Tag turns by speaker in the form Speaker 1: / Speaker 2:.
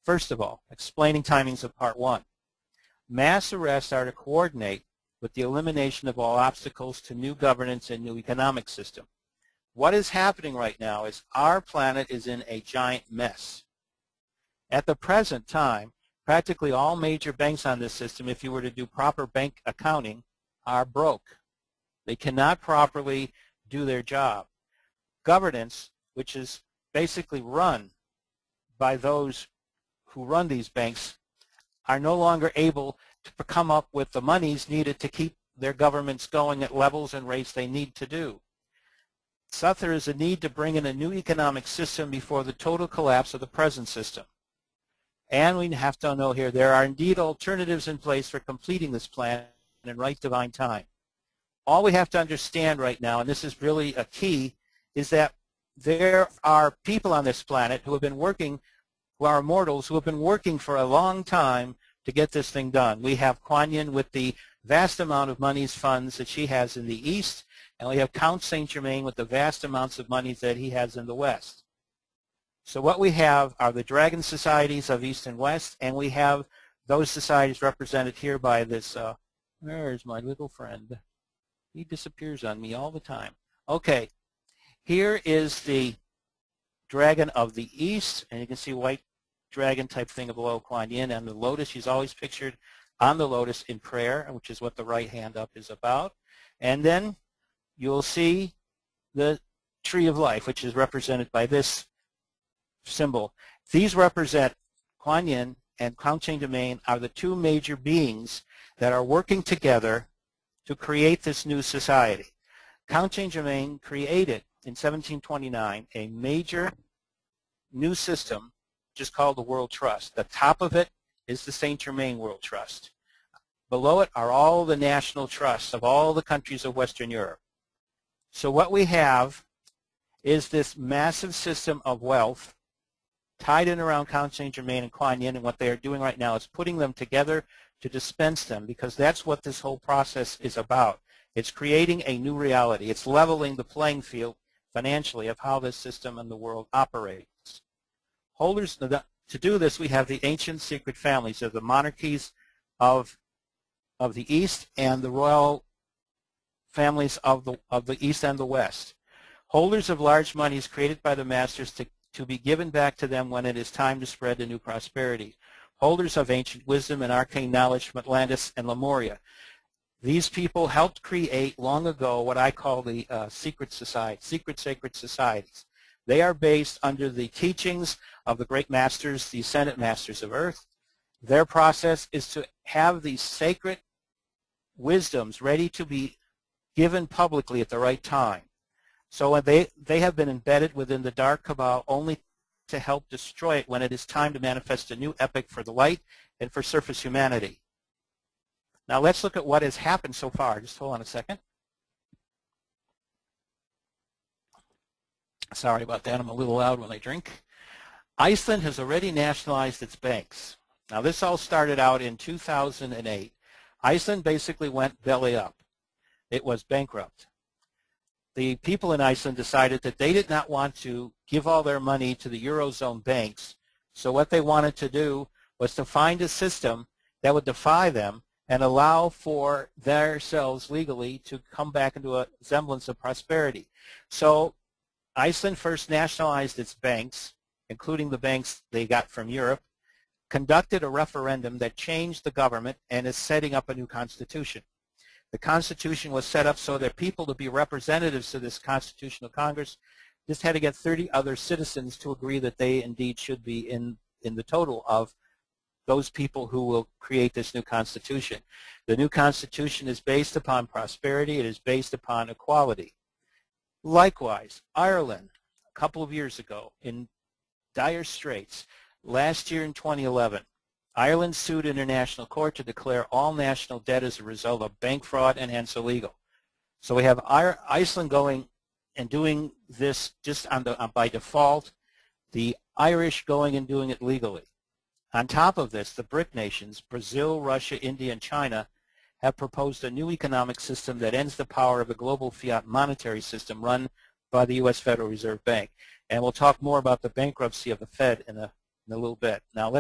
Speaker 1: First of all, explaining timings of part one. Mass arrests are to coordinate with the elimination of all obstacles to new governance and new economic system. What is happening right now is our planet is in a giant mess. At the present time, practically all major banks on this system, if you were to do proper bank accounting, are broke. They cannot properly do their job. Governance, which is basically run by those who run these banks, are no longer able to come up with the monies needed to keep their governments going at levels and rates they need to do. Thus, there is a need to bring in a new economic system before the total collapse of the present system. And we have to know here, there are indeed alternatives in place for completing this plan in right divine time. All we have to understand right now, and this is really a key, is that there are people on this planet who have been working, who are immortals, who have been working for a long time to get this thing done. We have Kuan Yin with the vast amount of monies, funds that she has in the East, and we have Count Saint Germain with the vast amounts of monies that he has in the West. So what we have are the dragon societies of East and West, and we have those societies represented here by this, where's my little friend? He disappears on me all the time. Okay, here is the dragon of the East, and you can see white dragon type thing below Kuan Yin, and the lotus. She's always pictured on the lotus in prayer, which is what the right hand up is about. And then you'll see the tree of life, which is represented by this symbol. These represent Kuan Yin and Count Saint Germain are the two major beings that are working together to create this new society. Count Saint Germain created in 1729 a major new system just called the World Trust. The top of it is the Saint Germain World Trust. Below it are all the national trusts of all the countries of Western Europe. So what we have is this massive system of wealth tied in around Count Saint Germain and Kuan Yin, and what they are doing right now is putting them together to dispense them, because that's what this whole process is about. It's creating a new reality. It's leveling the playing field financially of how this system and the world operates. Holders, to do this, we have the ancient secret families of the monarchies of the East and the royal families of the East and the West. Holders of large monies created by the masters to be given back to them when it is time to spread the new prosperity. Holders of ancient wisdom and arcane knowledge from Atlantis and Lemuria. These people helped create long ago what I call the secret sacred societies. They are based under the teachings of the great masters, the ascended masters of Earth. Their process is to have these sacred wisdoms ready to be given publicly at the right time. So they have been embedded within the dark cabal only to help destroy it when it is time to manifest a new epic for the light and for surface humanity. Now let's look at what has happened so far. Just hold on a second. Sorry about that. I'm a little loud when I drink. Iceland has already nationalized its banks. Now this all started out in 2008. Iceland basically went belly up. It was bankrupt. The people in Iceland decided that they did not want to give all their money to the Eurozone banks. So what they wanted to do was to find a system that would defy them and allow for themselves legally to come back into a semblance of prosperity. So Iceland first nationalized its banks, including the banks they got from Europe, conducted a referendum that changed the government and is setting up a new constitution. The Constitution was set up so that people to be representatives to this Constitutional Congress just had to get 30 other citizens to agree that they indeed should be in the total of those people who will create this new Constitution. The new Constitution is based upon prosperity. It is based upon equality. Likewise, Ireland, a couple of years ago, in dire straits, last year in 2011, Ireland sued International Court to declare all national debt as a result of bank fraud and hence illegal. So we have Iceland going and doing this just by default, the Irish going and doing it legally. On top of this, the BRIC nations, Brazil, Russia, India, and China, have proposed a new economic system that ends the power of a global fiat monetary system run by the U.S. Federal Reserve Bank. And we'll talk more about the bankruptcy of the Fed in a little bit. Now